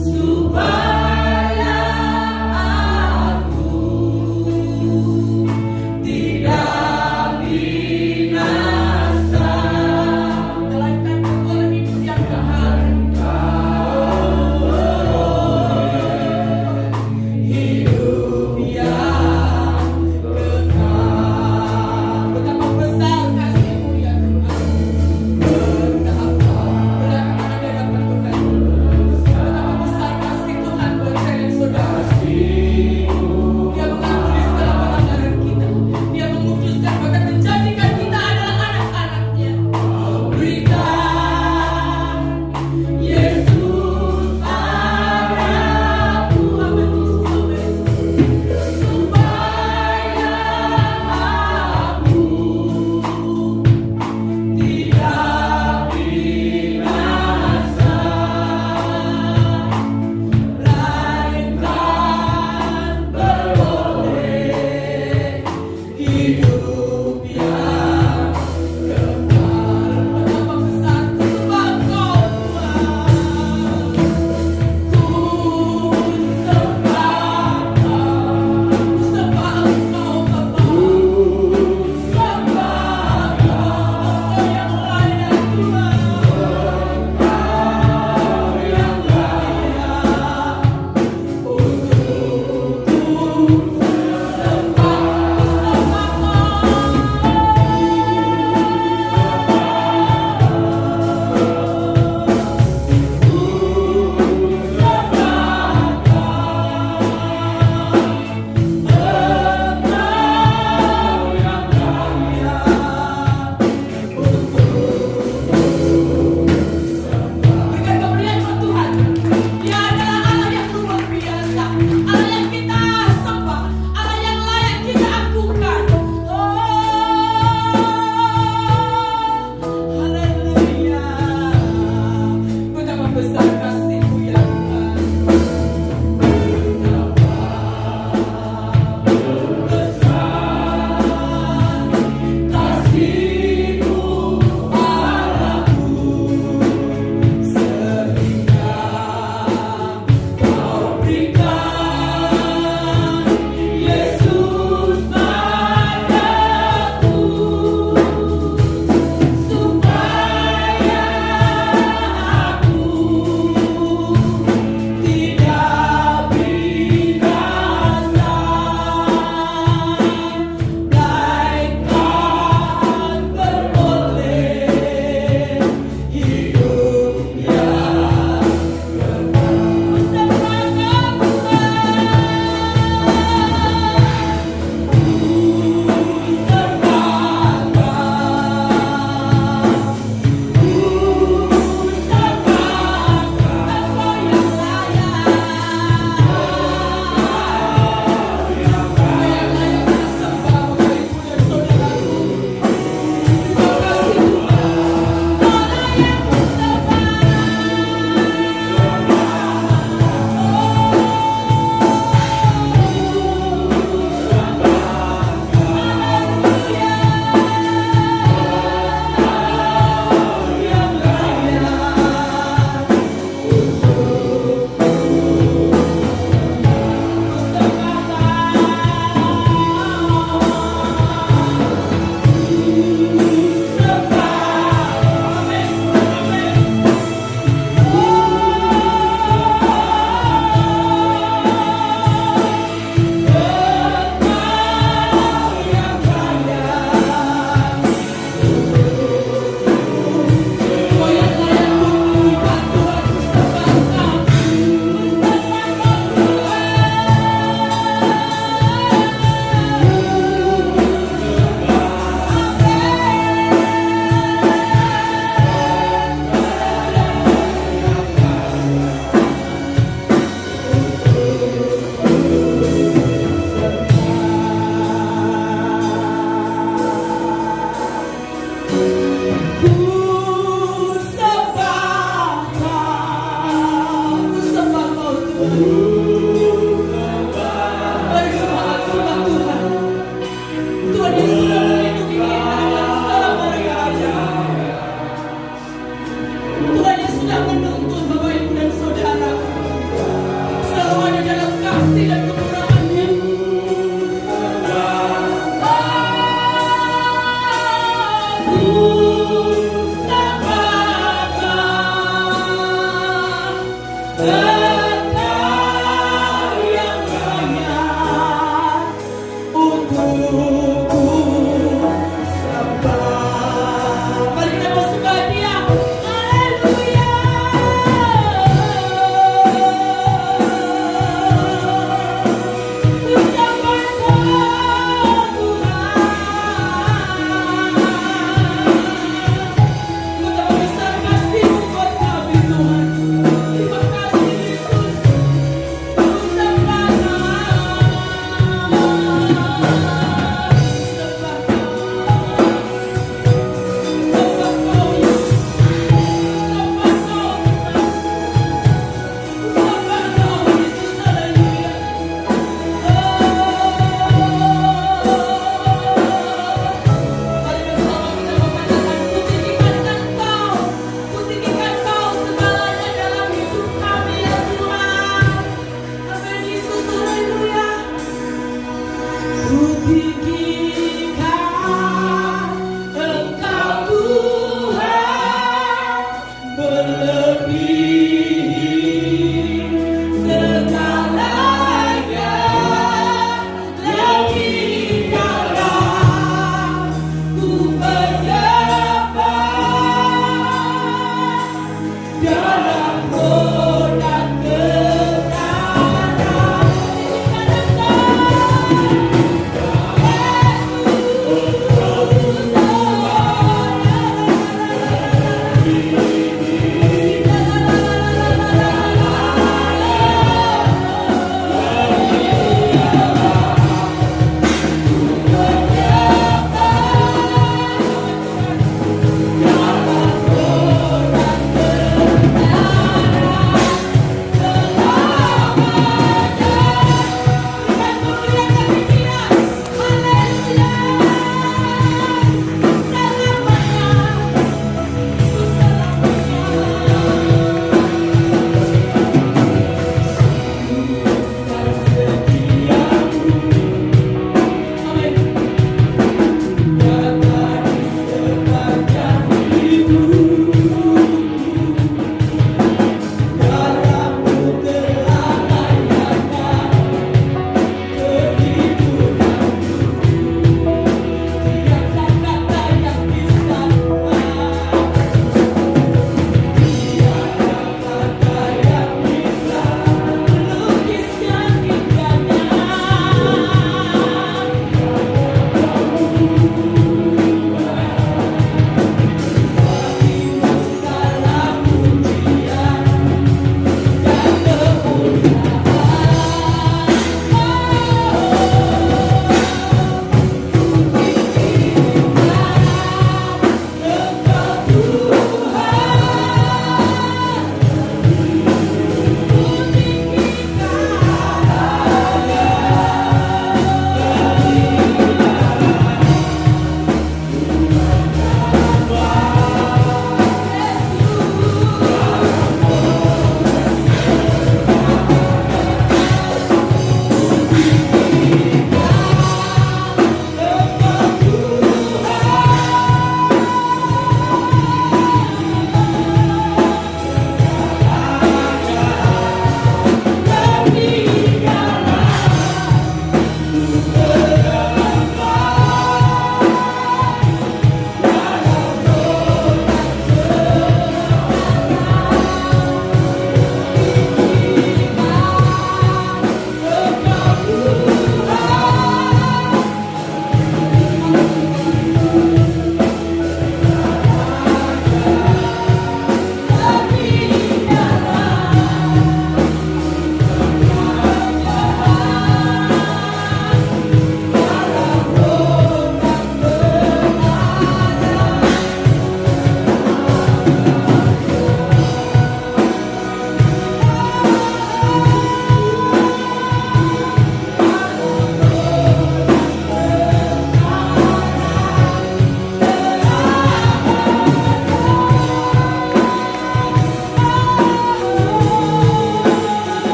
Supaya aku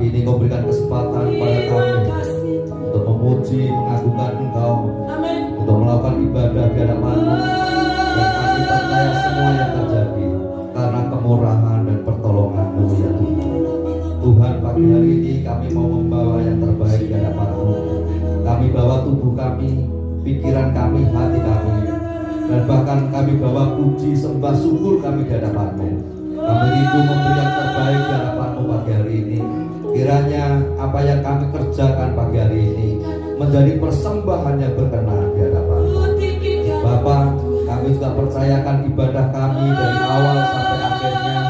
pagi ini Kau berikan kesempatan kepada kami untuk memuji, mengagungkan Engkau, untuk melakukan ibadah di hadapan-Mu. Dan kami percaya semua yang terjadi karena kemurahan dan pertolongan-Mu ya Tuhan. Tuhan, pagi hari ini kami mau membawa yang terbaik di hadapan-Mu. Kami bawa tubuh kami, pikiran kami, hati kami, dan bahkan kami bawa puji, sembah, syukur kami di hadapan-Mu. Kami rindu memberi yang terbaik di hadapan-Mu pagi hari ini. Kiranya apa yang kami kerjakan pagi hari ini menjadi persembahan yang berkenan di hadapan-Mu. Bapa, kami juga percayakan ibadah kami dari awal sampai akhirnya.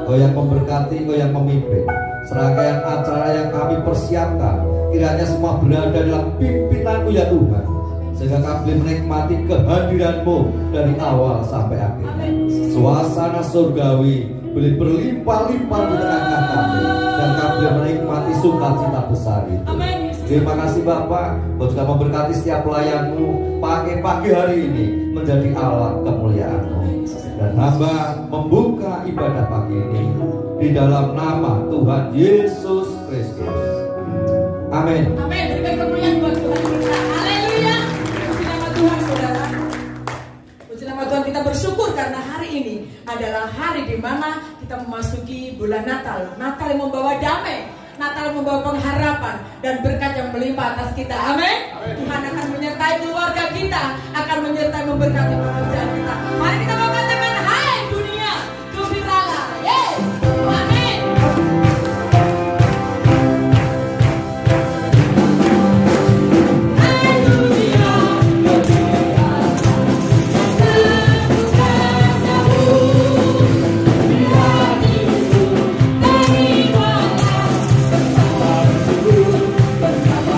Kau yang memberkati, Kau yang memimpin. Serangkaian acara yang kami persiapkan, kiranya semua berada dalam pimpinan-Mu ya Tuhan, sehingga kami menikmati kehadiran-Mu dari awal sampai akhirnya. Suasana surgawi boleh berlimpah-limpah di tengah-tengah kami, dan kami menikmati sukacita besar itu. Terima kasih Bapak, Kau juga memberkati setiap pelayan-Mu pagi hari ini menjadi alat kemuliaan-Mu. Dan hamba membuka ibadah pagi ini di dalam nama Tuhan Yesus Kristus. Amin. Amin. Berikan kemuliaan buat Tuhan kita. Haleluya. Puji nama Tuhan, saudara. Puji nama Tuhan, kita bersyukur karena hari ini adalah hari di mana kita memasuki bulan Natal. Natal yang membawa damai, Natal yang membawa pengharapan dan berkat yang melimpah atas kita. Amin. Tuhan akan menyertai keluarga kita, akan menyertai memberkati pekerjaan kita. Mari kita mengatakan, hai dunia, gembiralah. Yeay. Amin. Come on.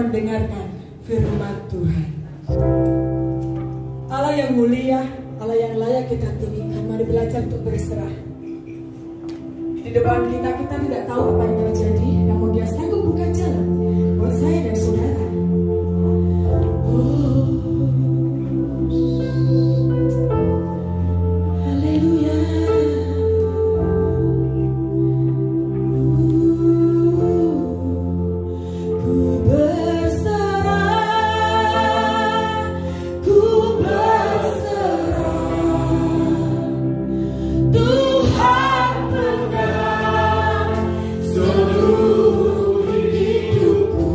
mendengarkan firman Tuhan. Allah yang mulia, Allah yang layak kita tinggikan, mari belajar untuk berserah. Di depan kita tidak tahu apa yang terjadi, namun Dia sanggup buka jalan buat saya dan saudara. Seluruh hidupku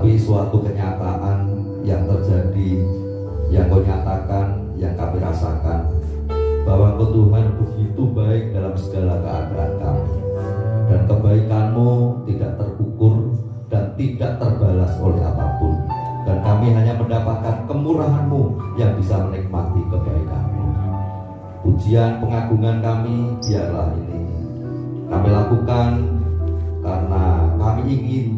Tetapi suatu kenyataan yang terjadi, yang kau nyatakan, yang kami rasakan, bahwa Engkau Tuhan begitu baik dalam segala keadaan kami, dan kebaikan-Mu tidak terukur dan tidak terbalas oleh apapun, dan kami hanya mendapatkan kemurahan-Mu yang bisa menikmati kebaikan-Mu. Pujian pengagungan kami biarlah ini kami lakukan karena kami ingin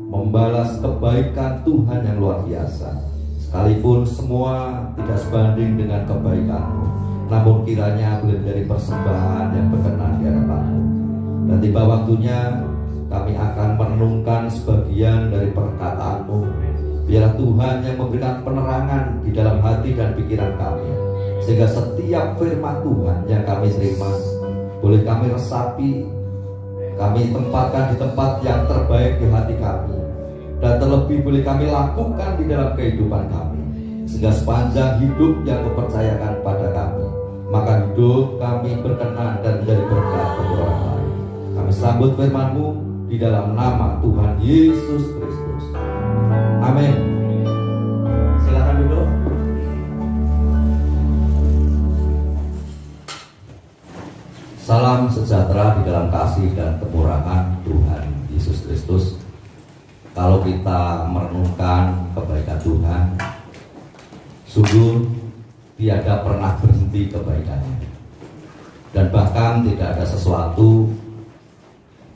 membalas kebaikan Tuhan yang luar biasa, sekalipun semua tidak sebanding dengan kebaikan-Mu, namun kiranya boleh menjadi persembahan yang berkenan di hadapan-Mu. Dan tiba waktunya kami akan merenungkan sebagian dari perkataan-Mu. Biarlah Tuhan yang memberikan penerangan di dalam hati dan pikiran kami, sehingga setiap firman Tuhan yang kami terima boleh kami resapi, kami tempatkan di tempat yang terbaik di hati kami, dan terlebih boleh kami lakukan di dalam kehidupan kami, sehingga sepanjang hidup yang Kau percayakan pada kami, maka hidup kami berkenan dan menjadi berkat bagi orang lain. Kami sambut firman-Mu di dalam nama Tuhan Yesus Kristus. Amin. Silakan duduk. Salam sejahtera di dalam kasih dan kemurahan Tuhan Yesus Kristus. Kalau kita merenungkan kebaikan Tuhan, sungguh tiada pernah berhenti kebaikannya, dan bahkan tidak ada sesuatu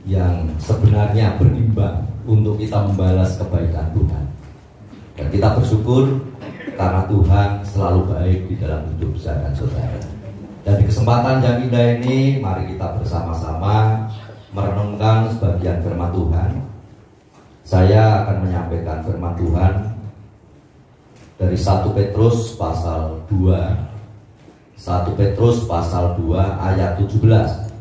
yang sebenarnya berimbang untuk kita membalas kebaikan Tuhan. Dan kita bersyukur karena Tuhan selalu baik di dalam hidup saya dan saudara. Dan di kesempatan yang indah ini, mari kita bersama-sama merenungkan sebagian firman Tuhan. Saya akan menyampaikan firman Tuhan dari 1 Petrus pasal 2. 1 Petrus pasal 2 ayat 17.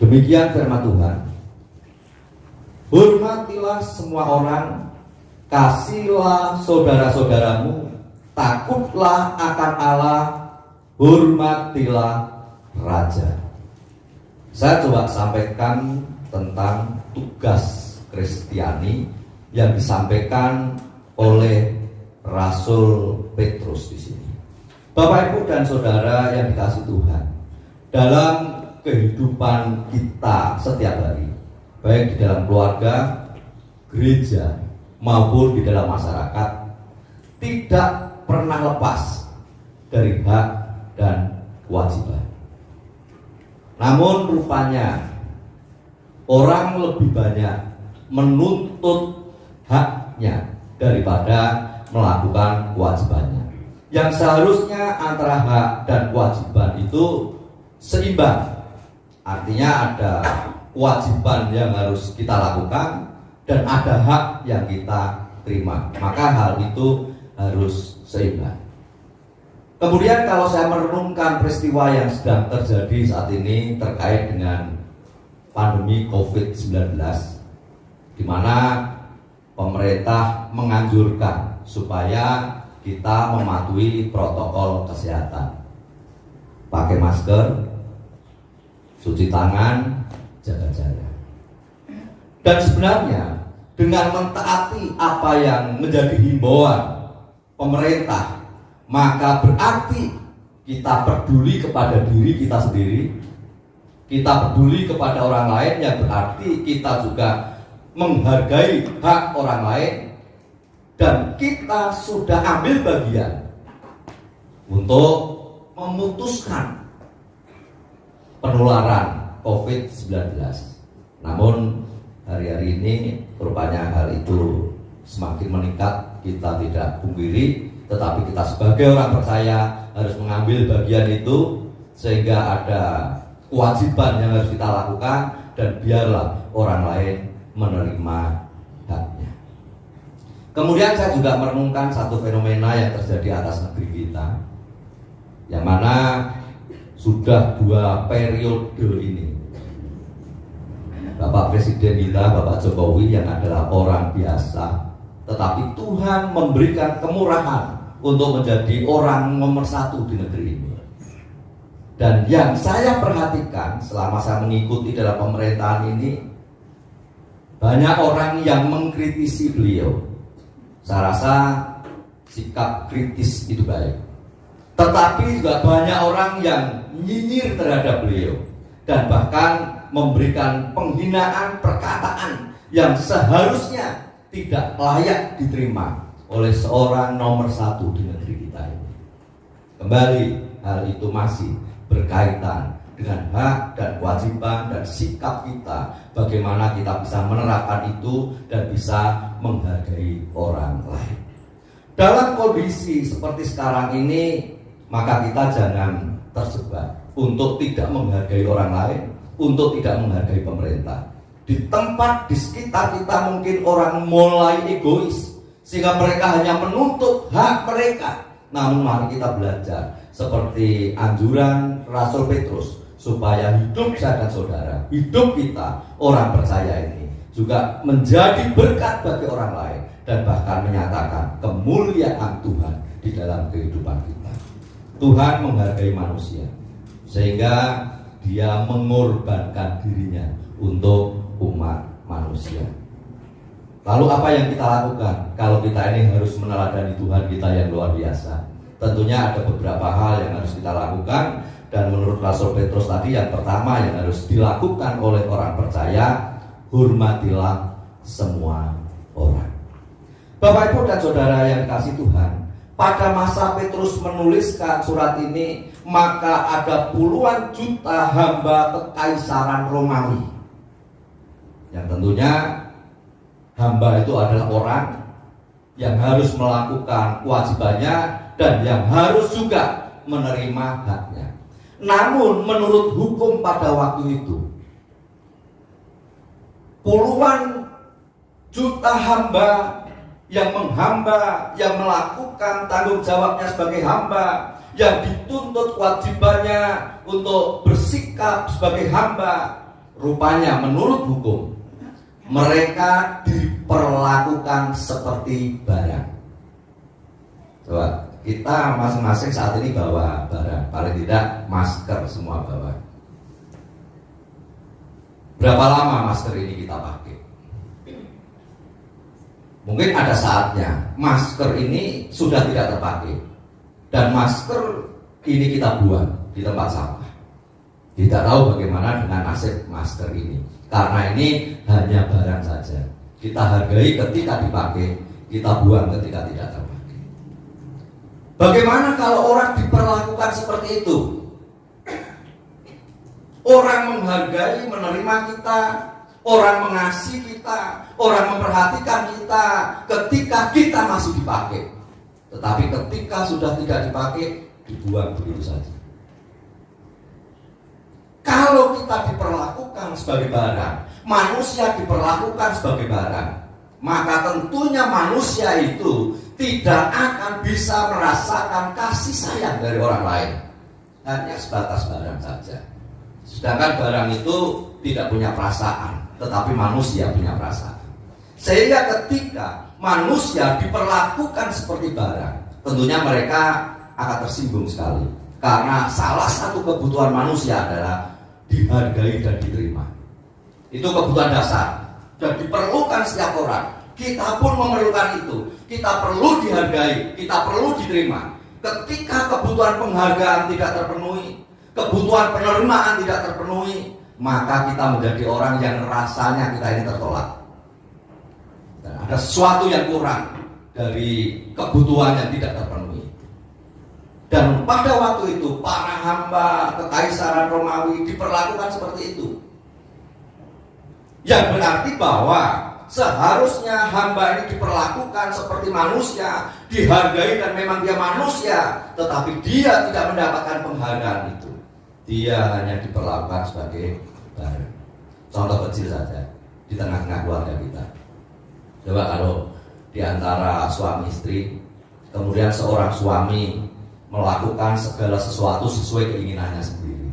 Demikian firman Tuhan. Hormatilah semua orang, kasihilah saudara-saudaramu, takutlah akan Allah, hormatilah raja. Saya coba sampaikan tentang tugas Kristiani yang disampaikan oleh Rasul Petrus di sini. Bapak, Ibu, dan saudara yang dikasihi Tuhan, dalam kehidupan kita setiap hari, baik di dalam keluarga, gereja, maupun di dalam masyarakat, tidak pernah lepas dari hak dan kewajiban. Namun rupanya orang lebih banyak menuntut haknya daripada melakukan kewajibannya. Yang seharusnya antara hak dan kewajiban itu seimbang. Artinya ada kewajiban yang harus kita lakukan dan ada hak yang kita terima. Maka hal itu harus seimbang. Kemudian kalau saya merenungkan peristiwa yang sedang terjadi saat ini terkait dengan pandemi COVID-19, di mana pemerintah menganjurkan supaya kita mematuhi protokol kesehatan, pakai masker, cuci tangan, jaga jarak. Dan sebenarnya dengan mentaati apa yang menjadi himbauan pemerintah, maka berarti kita peduli kepada diri kita sendiri, kita peduli kepada orang lain, yang berarti kita juga menghargai hak orang lain, dan kita sudah ambil bagian untuk memutuskan penularan COVID-19. Namun hari-hari ini rupanya hal itu semakin meningkat, kita tidak pungkiri, tetapi kita sebagai orang percaya harus mengambil bagian itu, sehingga ada kewajiban yang harus kita lakukan, dan biarlah orang lain menerima haknya. Kemudian saya juga merenungkan satu fenomena yang terjadi atas negeri kita, yang mana sudah 2 periode ini Bapak Presiden kita, Bapak Jokowi, yang adalah orang biasa, tetapi Tuhan memberikan kemurahan untuk menjadi orang nomor 1 di negeri ini. Dan yang saya perhatikan selama saya mengikuti dalam pemerintahan ini, Banyak orang yang mengkritisi beliau. Saya rasa sikap kritis itu baik. Tetapi juga banyak orang yang nyinyir terhadap beliau dan bahkan memberikan penghinaan perkataan yang seharusnya tidak layak diterima oleh seorang nomor satu di negeri kita ini. Kembali, hal itu masih berkaitan dengan hak dan kewajiban dan sikap kita, bagaimana kita bisa menerapkan itu dan bisa menghargai orang lain. Dalam kondisi seperti sekarang ini, maka kita jangan terjebak untuk tidak menghargai orang lain, untuk tidak menghargai pemerintah. Di tempat di sekitar kita mungkin orang mulai egois, sehingga mereka hanya menuntut hak mereka. Namun mari kita belajar seperti anjuran Rasul Petrus, supaya hidup saya dan saudara, hidup kita orang percaya ini juga menjadi berkat bagi orang lain dan bahkan menyatakan kemuliaan Tuhan di dalam kehidupan kita. Tuhan menghargai manusia sehingga Dia mengorbankan dirinya untuk umat manusia. Lalu apa yang kita lakukan kalau kita ini harus meneladani Tuhan kita yang luar biasa? Tentunya ada beberapa hal yang harus kita lakukan. Dan menurut Rasul Petrus tadi, yang pertama yang harus dilakukan oleh orang percaya, hormatilah semua orang. Bapak, Ibu, dan Saudara yang dikasihi Tuhan, pada masa Petrus menuliskan surat ini, maka ada puluhan juta hamba kekaisaran Romawi. Yang tentunya hamba itu adalah orang yang harus melakukan kewajibannya dan yang harus juga menerima haknya. Namun menurut hukum pada waktu itu, puluhan juta hamba yang menghamba, yang melakukan tanggung jawabnya sebagai hamba, yang dituntut kewajibannya untuk bersikap sebagai hamba, rupanya menurut hukum mereka diperlakukan seperti barang. Coba, kita masing-masing saat ini bawa barang, paling tidak masker semua bawa. Berapa lama masker ini kita pakai? Mungkin ada saatnya masker ini sudah tidak terpakai dan masker ini kita buang di tempat sampah. Tidak tahu bagaimana dengan nasib masker ini, karena ini hanya barang saja. Kita hargai ketika dipakai, kita buang ketika tidak terpakai. Bagaimana kalau orang diperlakukan seperti itu? Orang menghargai, menerima kita, orang mengasihi kita, orang memperhatikan kita ketika kita masih dipakai. Tetapi ketika sudah tidak dipakai, dibuang begitu saja. Kalau kita diperlakukan sebagai barang, manusia diperlakukan sebagai barang, maka tentunya manusia itu tidak akan bisa merasakan kasih sayang dari orang lain. Hanya sebatas barang saja. Sedangkan barang itu tidak punya perasaan, tetapi manusia punya perasaan. Sehingga ketika manusia diperlakukan seperti barang, tentunya mereka akan tersinggung sekali. Karena salah satu kebutuhan manusia adalah dihargai dan diterima. Itu kebutuhan dasar dan diperlukan setiap orang. Kita pun memerlukan itu. Kita perlu dihargai, kita perlu diterima. Ketika kebutuhan penghargaan tidak terpenuhi, kebutuhan penerimaan tidak terpenuhi, maka kita menjadi orang yang rasanya kita ini tertolak. Dan ada sesuatu yang kurang dari kebutuhan yang tidak terpenuhi. Dan pada waktu itu para hamba kekaisaran Romawi diperlakukan seperti itu. Yang berarti bahwa seharusnya hamba ini diperlakukan seperti manusia, dihargai dan memang dia manusia, tetapi dia tidak mendapatkan penghargaan itu. Dia hanya diperlakukan sebagai barang. Contoh kecil saja di tengah-tengah keluarga kita. Coba kalau di antara suami istri, kemudian seorang suami melakukan segala sesuatu sesuai keinginannya sendiri.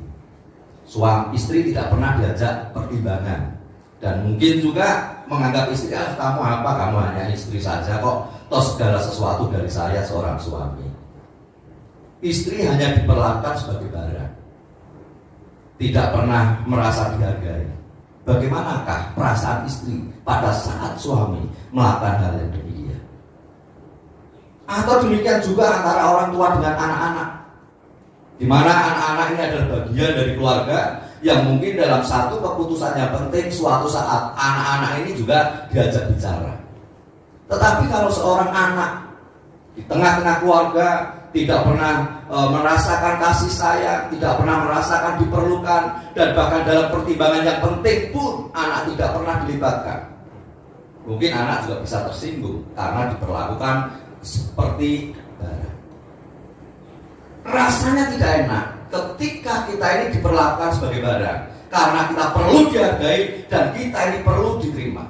Suami istri tidak pernah diajak pertimbangan. Dan mungkin juga menganggap istri, kamu apa, kamu hanya istri saja kok, toh segala sesuatu dari saya seorang suami. Istri hanya diperlakukan sebagai barang, tidak pernah merasa dihargai. Bagaimanakah perasaan istri pada saat suami melakukan hal yang demikian? Atau demikian juga antara orang tua dengan anak-anak, di mana anak-anak ini adalah bagian dari keluarga yang mungkin dalam satu keputusan yang penting suatu saat anak-anak ini juga diajak bicara. Tetapi kalau seorang anak di tengah-tengah keluarga tidak pernah merasakan kasih sayang, tidak pernah merasakan diperlukan, dan bahkan dalam pertimbangan yang penting pun anak tidak pernah dilibatkan, mungkin anak juga bisa tersinggung karena diperlakukan seperti barang. Rasanya tidak enak ketika kita ini diperlakukan sebagai barang, karena kita perlu dihargai dan kita ini perlu diterima.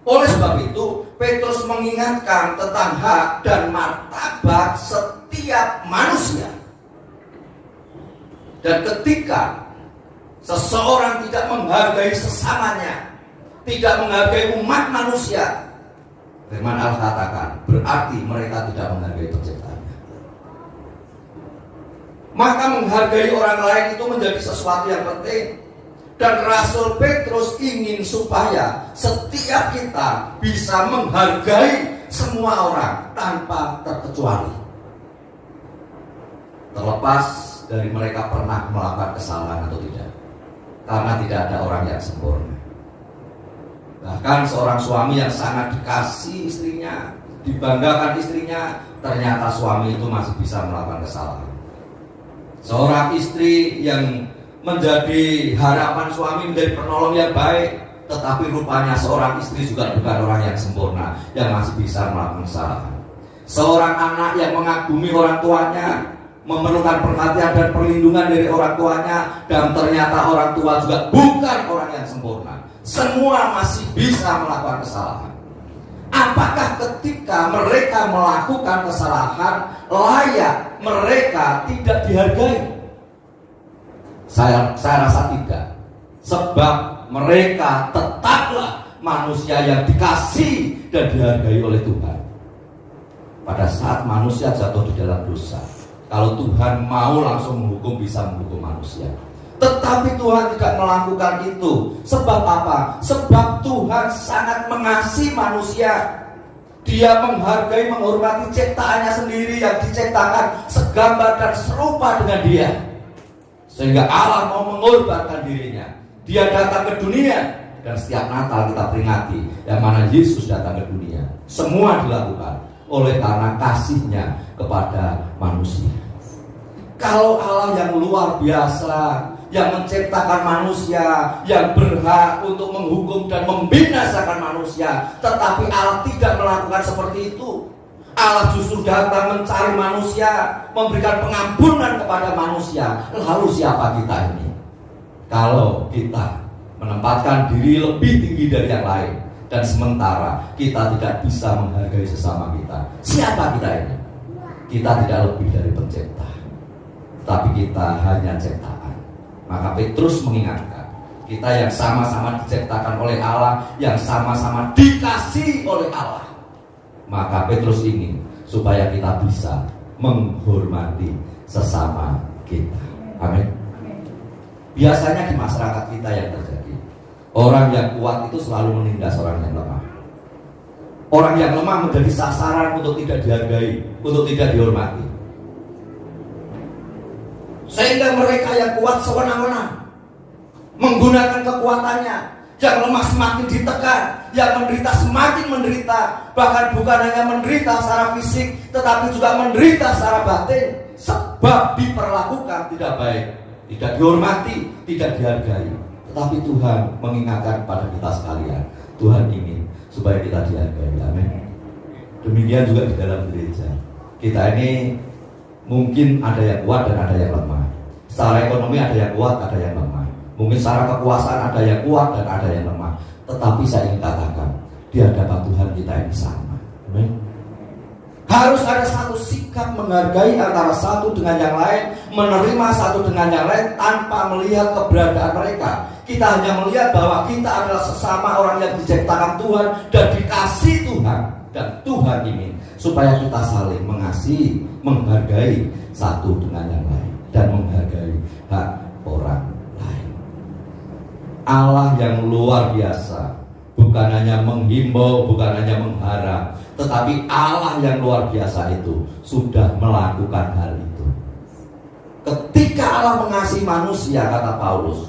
Oleh sebab itu, Petrus mengingatkan tentang hak dan martabat setiap manusia. Dan ketika seseorang tidak menghargai sesamanya, tidak menghargai umat manusia, firman Allah katakan, berarti mereka tidak menghargai penciptaannya. Maka menghargai orang lain itu menjadi sesuatu yang penting. Dan Rasul Petrus ingin supaya setiap kita bisa menghargai semua orang tanpa terkecuali, terlepas dari mereka pernah melakukan kesalahan atau tidak, karena tidak ada orang yang sempurna. Bahkan seorang suami yang sangat dikasih istrinya, dibanggakan istrinya, ternyata suami itu masih bisa melakukan kesalahan. Seorang istri yang menjadi harapan suami, menjadi penolong yang baik, tetapi rupanya seorang istri juga bukan orang yang sempurna, yang masih bisa melakukan kesalahan. Seorang anak yang mengagumi orang tuanya, memerlukan perhatian dan perlindungan dari orang tuanya, dan ternyata orang tua juga bukan orang yang sempurna. Semua masih bisa melakukan kesalahan. Apakah ketika mereka melakukan kesalahan layak mereka tidak dihargai? Saya rasa tidak. Sebab mereka tetaplah manusia yang dikasih dan dihargai oleh Tuhan. Pada saat manusia jatuh di dalam dosa, kalau Tuhan mau langsung menghukum, bisa menghukum manusia. Tetapi Tuhan tidak melakukan itu. Sebab apa? Sebab Tuhan sangat mengasihi manusia. Dia menghargai, menghormati ciptaannya sendiri yang diciptakan segambar dan serupa dengan dia. Sehingga Allah mau mengorbankan dirinya. Dia datang ke dunia. Dan setiap Natal kita peringati yang mana Yesus datang ke dunia. Semua dilakukan oleh karena kasihnya kepada manusia. Kalau Allah yang luar biasa, yang menciptakan manusia, yang berhak untuk menghukum dan membinasakan manusia, tetapi Allah tidak melakukan seperti itu. Allah justru datang mencari manusia, memberikan pengampunan kepada manusia. Lalu siapa kita ini? Kalau kita menempatkan diri lebih tinggi dari yang lain, dan sementara kita tidak bisa menghargai sesama kita, siapa kita ini? Kita tidak lebih dari pencipta, tapi kita hanya ciptaan. Maka Petrus mengingatkan, kita yang sama-sama diciptakan oleh Allah, yang sama-sama dikasih oleh Allah. Maka Petrus ingin supaya kita bisa menghormati sesama kita. Amin. Biasanya di masyarakat kita yang terjadi, orang yang kuat itu selalu menindas orang yang lemah. Orang yang lemah menjadi sasaran untuk tidak dihargai, untuk tidak dihormati. Sehingga mereka yang kuat sewenang-wenang menggunakan kekuatannya. Yang lemah semakin ditekan, yang menderita semakin menderita. Bahkan bukan hanya menderita secara fisik, tetapi juga menderita secara batin. Sebab diperlakukan tidak baik, tidak dihormati, tidak dihargai. Tetapi Tuhan mengingatkan kepada kita sekalian, Tuhan ingin supaya kita dihargai. Amin. Demikian juga di dalam gereja. Kita ini mungkin ada yang kuat dan ada yang lemah. Secara ekonomi ada yang kuat, ada yang lemah. Mungkin secara kekuasaan ada yang kuat dan ada yang lemah. Tetapi saya ingin katakan, di hadapan Tuhan kita ini sama. Amin. Harus ada satu sikap menghargai antara satu dengan yang lain, menerima satu dengan yang lain tanpa melihat keberadaan mereka. Kita hanya melihat bahwa kita adalah sesama orang yang diciptakan Tuhan dan dikasih Tuhan. Dan Tuhan ingin supaya kita saling mengasihi, menghargai satu dengan yang lain, dan menghargai hak orang lain. Allah yang luar biasa, bukan hanya menghimbau, bukan hanya mengharap, tetapi Allah yang luar biasa itu sudah melakukan hal itu. Ketika Allah mengasihi manusia, kata Paulus,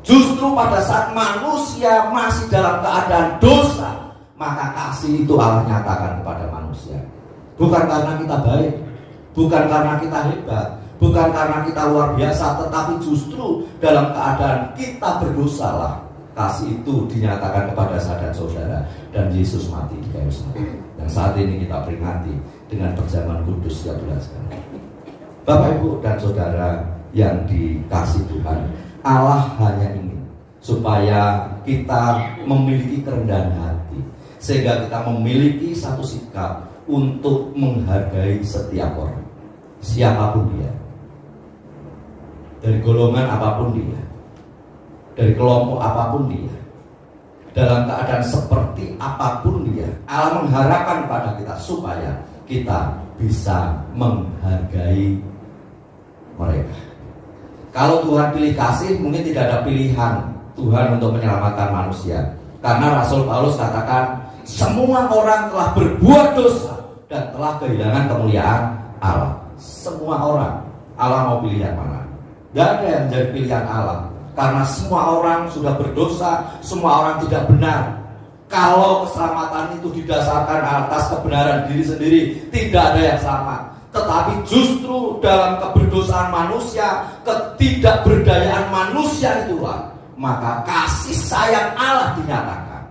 justru pada saat manusia masih dalam keadaan dosa, maka kasih itu Allah nyatakan kepada manusia. Bukan karena kita baik, bukan karena kita hebat, bukan karena kita luar biasa, tetapi justru dalam keadaan kita berdosa lah kasih itu dinyatakan kepada saya dan saudara, dan Yesus mati di kayu salib. Yang saat ini kita peringati dengan perjamuan kudus setiap bulan sekali. Bapak, Ibu, dan saudara yang dikasih Tuhan, Allah hanya ingin supaya kita memiliki kerendahan hati, sehingga kita memiliki satu sikap untuk menghargai setiap orang, siapapun dia, dari golongan apapun dia, dari kelompok apapun dia, dalam keadaan seperti apapun dia. Allah mengharapkan pada kita supaya kita bisa menghargai mereka. Kalau Tuhan pilih kasih, mungkin tidak ada pilihan Tuhan untuk menyelamatkan manusia, karena Rasul Paulus katakan semua orang telah berbuat dosa dan telah kehilangan kemuliaan Allah. Semua orang. Allah mau pilih yang mana? Tidak ada yang menjadi pilihan Allah, karena semua orang sudah berdosa, semua orang tidak benar. Kalau keselamatan itu didasarkan atas kebenaran diri sendiri, tidak ada yang selamat. Tetapi justru dalam keberdosaan manusia, ketidakberdayaan manusia itulah maka kasih sayang Allah dinyatakan.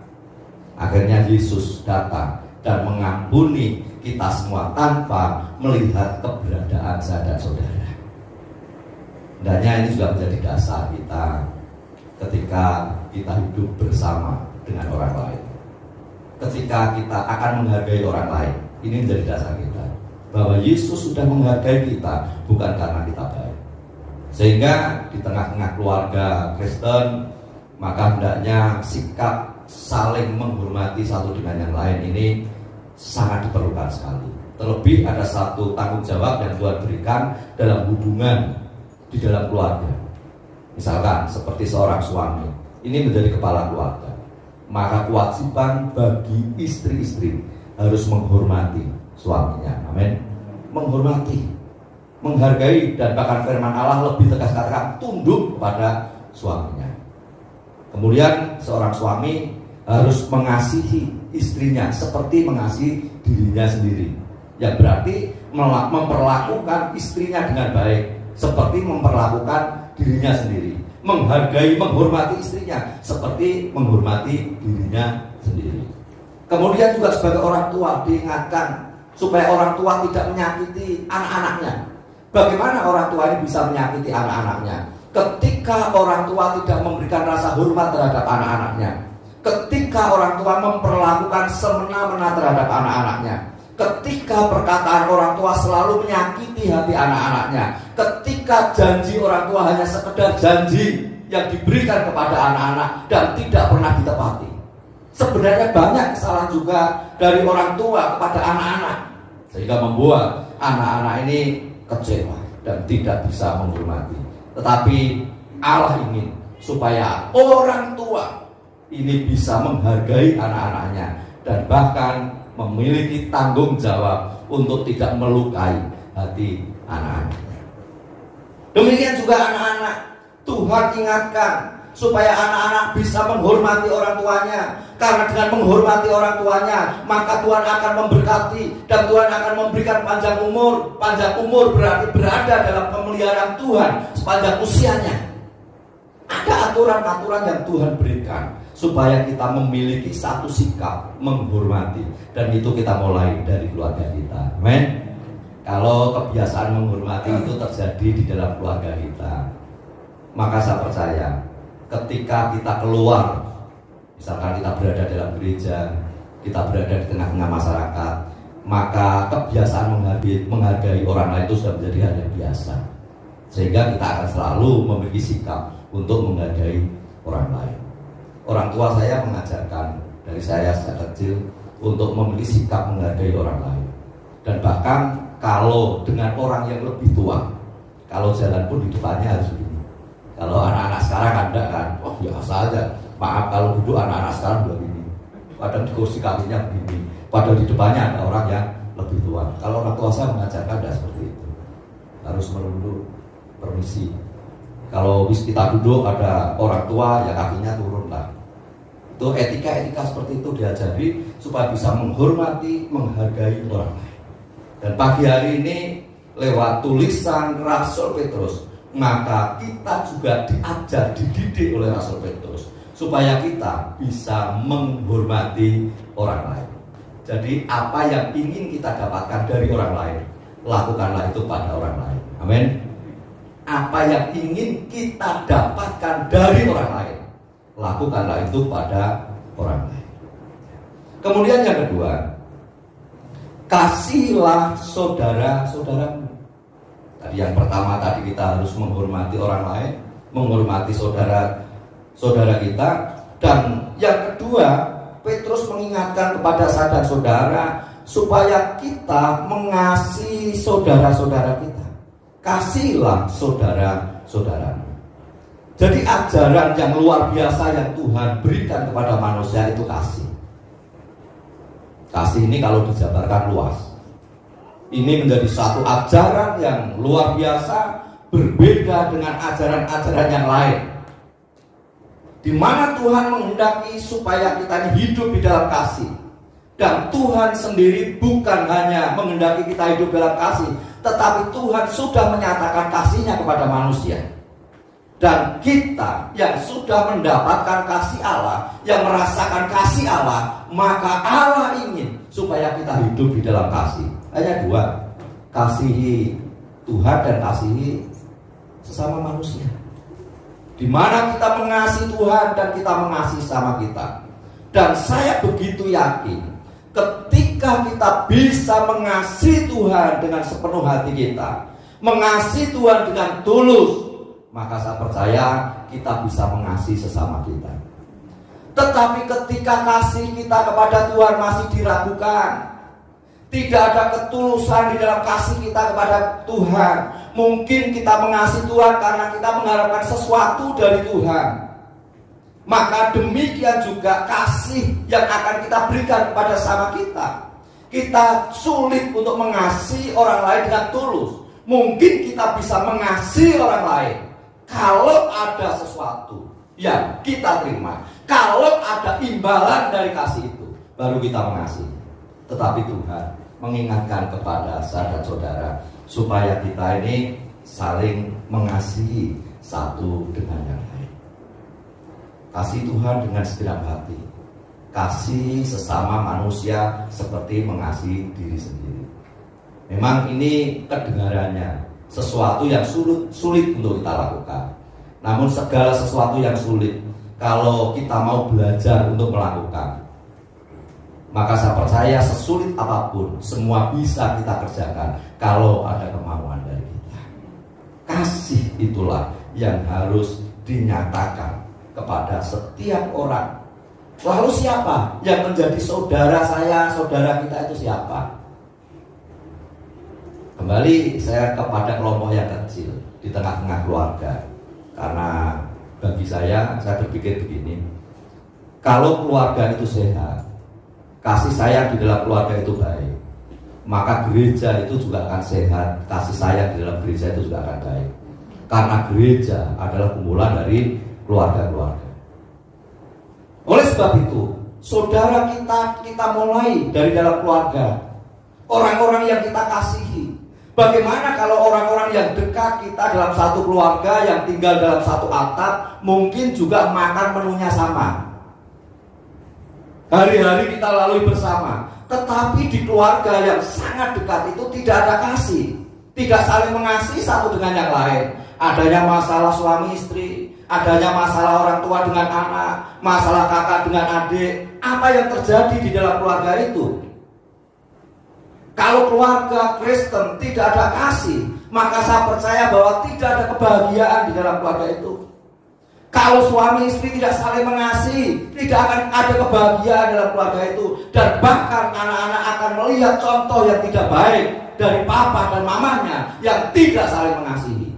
Akhirnya Yesus datang dan mengampuni kita semua tanpa melihat keberadaan saya dan saudara. Hendaknya ini juga menjadi dasar kita ketika kita hidup bersama dengan orang lain. Ketika kita akan menghargai orang lain, ini menjadi dasar kita bahwa Yesus sudah menghargai kita bukan karena kita baik. Sehingga di tengah-tengah keluarga Kristen, maka hendaknya sikap saling menghormati satu dengan yang lain ini sangat diperlukan sekali. Terlebih ada satu tanggung jawab yang Tuhan berikan dalam hubungan di dalam keluarga. Misalkan seperti seorang suami, ini menjadi kepala keluarga, maka kewajiban bagi istri-istri harus menghormati suaminya. Amin. Menghormati, menghargai, dan bahkan firman Allah lebih tegas katakan tunduk kepada suaminya. Kemudian seorang suami harus mengasihi istrinya seperti mengasihi dirinya sendiri, yang berarti memperlakukan istrinya dengan baik seperti memperlakukan dirinya sendiri, menghargai, menghormati istrinya seperti menghormati dirinya sendiri. Kemudian juga sebagai orang tua diingatkan supaya orang tua tidak menyakiti anak-anaknya. Bagaimana orang tua ini bisa menyakiti anak-anaknya? Ketika orang tua tidak memberikan rasa hormat terhadap anak-anaknya, ketika orang tua memperlakukan semena-mena terhadap anak-anaknya, ketika perkataan orang tua selalu menyakiti hati anak-anaknya, ketika janji orang tua hanya sekedar janji yang diberikan kepada anak-anak dan tidak pernah ditepati. Sebenarnya banyak kesalahan juga dari orang tua kepada anak-anak, sehingga membuat anak-anak ini kecewa dan tidak bisa menghormati. Tetapi Allah ingin supaya orang tua ini bisa menghargai anak-anaknya dan bahkan memiliki tanggung jawab untuk tidak melukai hati anak-anaknya. Demikian juga anak-anak, Tuhan ingatkan supaya anak-anak bisa menghormati orang tuanya. Karena dengan menghormati orang tuanya, maka Tuhan akan memberkati dan Tuhan akan memberikan panjang umur. Panjang umur berarti berada dalam pemeliharaan Tuhan sepanjang usianya. Ada aturan-aturan yang Tuhan berikan supaya kita memiliki satu sikap menghormati, dan itu kita mulai dari keluarga kita. Amin. Kalau kebiasaan menghormati itu terjadi di dalam keluarga kita, maka saya percaya ketika kita keluar, misalkan kita berada dalam gereja, kita berada di tengah-tengah masyarakat, maka kebiasaan menghargai orang lain itu sudah menjadi hal yang biasa, sehingga kita akan selalu memiliki sikap untuk menghargai orang lain. Orang tua saya mengajarkan dari saya sejak kecil untuk memiliki sikap menghargai orang lain, dan bahkan kalau dengan orang yang lebih tua, kalau jalan pun di depannya harus begini. Kalau anak-anak sekarang ada kan, oh ya biasa aja. Maaf kalau duduk anak-anak sekarang begini, padahal di kursi kakinya begini, padahal di depannya ada orang yang lebih tua. Kalau orang tua saya mengajarkan tidak seperti itu, harus menunduk, permisi. Kalau kita duduk ada orang tua ya kakinya turun lah. Itu etika seperti itu diajari supaya bisa menghormati, menghargai orang lain. Dan pagi hari ini lewat tulisan Rasul Petrus, maka kita juga diajar, dididik oleh Rasul Petrus supaya kita bisa menghormati orang lain. Jadi apa yang ingin kita dapatkan dari orang lain, lakukanlah itu pada orang lain. Amin. Apa yang ingin kita dapatkan dari orang lain, lakukanlah itu pada orang lain. Kemudian yang kedua, kasihlah saudara-saudaramu. Tadi yang pertama tadi kita harus menghormati orang lain, menghormati saudara kita. Dan yang kedua, Petrus mengingatkan kepada saudara-saudara supaya kita mengasihi saudara-saudara kita. Kasihlah saudara-saudaramu. Jadi ajaran yang luar biasa yang Tuhan berikan kepada manusia itu kasih. Kasih ini kalau dijabarkan luas, ini menjadi satu ajaran yang luar biasa, berbeda dengan ajaran-ajaran yang lain, di mana Tuhan menghendaki supaya kita hidup di dalam kasih. Dan Tuhan sendiri bukan hanya menghendaki kita hidup dalam kasih, tetapi Tuhan sudah menyatakan kasih-Nya kepada manusia. Dan kita yang sudah mendapatkan kasih Allah, yang merasakan kasih Allah, maka Allah ingin supaya kita hidup di dalam kasih. Hanya dua, kasihi Tuhan dan kasihi sesama manusia. Di mana kita mengasihi Tuhan dan kita mengasihi sama kita. Dan saya begitu yakin, ketika kita bisa mengasihi Tuhan dengan sepenuh hati kita, mengasihi Tuhan dengan tulus, maka saya percaya kita bisa mengasihi sesama kita. Tetapi ketika kasih kita kepada Tuhan masih diragukan, tidak ada ketulusan di dalam kasih kita kepada Tuhan, mungkin kita mengasihi Tuhan karena kita mengharapkan sesuatu dari Tuhan, maka demikian juga kasih yang akan kita berikan kepada sama kita. Kita sulit untuk mengasihi orang lain dengan tulus. Mungkin kita bisa mengasihi orang lain kalau ada sesuatu yang kita terima, kalau ada imbalan dari kasih itu, baru kita mengasihi. Tetapi Tuhan mengingatkan kepada saudara-saudara supaya kita ini saling mengasihi satu dengan yang lain. Kasih Tuhan dengan segenap hati, kasih sesama manusia seperti mengasihi diri sendiri. Memang ini kedengarannya sesuatu yang sulit untuk kita lakukan. Namun segala sesuatu yang sulit, kalau kita mau belajar untuk melakukan, maka saya percaya sesulit apapun semua bisa kita kerjakan kalau ada kemauan dari kita. Kasih itulah yang harus dinyatakan kepada setiap orang. Lalu siapa yang menjadi saudara saya, saudara kita itu siapa? Kembali saya kepada kelompok yang kecil di tengah-tengah keluarga. Karena bagi saya berpikir begini, kalau keluarga itu sehat, kasih sayang di dalam keluarga itu baik, maka gereja itu juga akan sehat, kasih sayang di dalam gereja itu juga akan baik. Karena gereja adalah kumpulan dari keluarga-keluarga. Oleh sebab itu, saudara kita mulai dari dalam keluarga, orang-orang yang kita kasihi. Bagaimana kalau orang-orang yang dekat kita dalam satu keluarga yang tinggal dalam satu atap, mungkin juga makan menunya sama, hari-hari kita lalui bersama, tetapi di keluarga yang sangat dekat itu tidak ada kasih, tidak saling mengasihi satu dengan yang lain. Adanya masalah suami istri, adanya masalah orang tua dengan anak, masalah kakak dengan adik. Apa yang terjadi di dalam keluarga itu? Kalau keluarga Kristen tidak ada kasih, maka saya percaya bahwa tidak ada kebahagiaan di dalam keluarga itu. Kalau suami istri tidak saling mengasihi, tidak akan ada kebahagiaan dalam keluarga itu. Dan bahkan anak-anak akan melihat contoh yang tidak baik dari papa dan mamanya yang tidak saling mengasihi.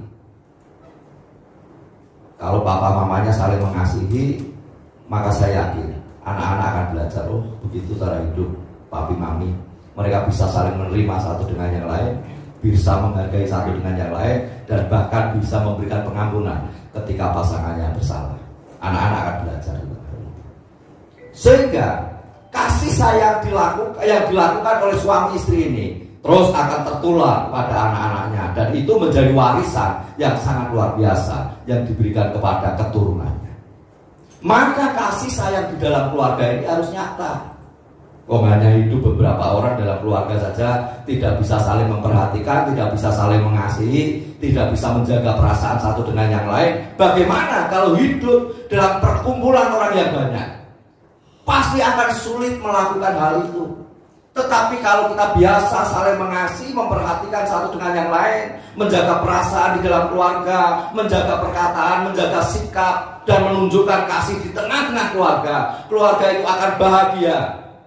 Kalau papa mamanya saling mengasihi, maka saya yakin anak-anak akan belajar, oh begitu cara hidup papi mami. Mereka bisa saling menerima satu dengan yang lain, bisa menghargai satu dengan yang lain, dan bahkan bisa memberikan pengampunan ketika pasangannya bersalah. Anak-anak akan belajar. Sehingga kasih sayang yang dilakukan oleh suami istri ini terus akan tertular kepada anak-anaknya, dan itu menjadi warisan yang sangat luar biasa yang diberikan kepada keturunannya. Maka kasih sayang di dalam keluarga ini harus nyata. Hanya hidup beberapa orang dalam keluarga saja tidak bisa saling memperhatikan, tidak bisa saling mengasihi, tidak bisa menjaga perasaan satu dengan yang lain. Bagaimana kalau hidup dalam perkumpulan orang yang banyak? Pasti akan sulit melakukan hal itu. Tetapi kalau kita biasa saling mengasihi, memperhatikan satu dengan yang lain, menjaga perasaan di dalam keluarga, menjaga perkataan, menjaga sikap, dan menunjukkan kasih di tengah-tengah keluarga, keluarga itu akan bahagia.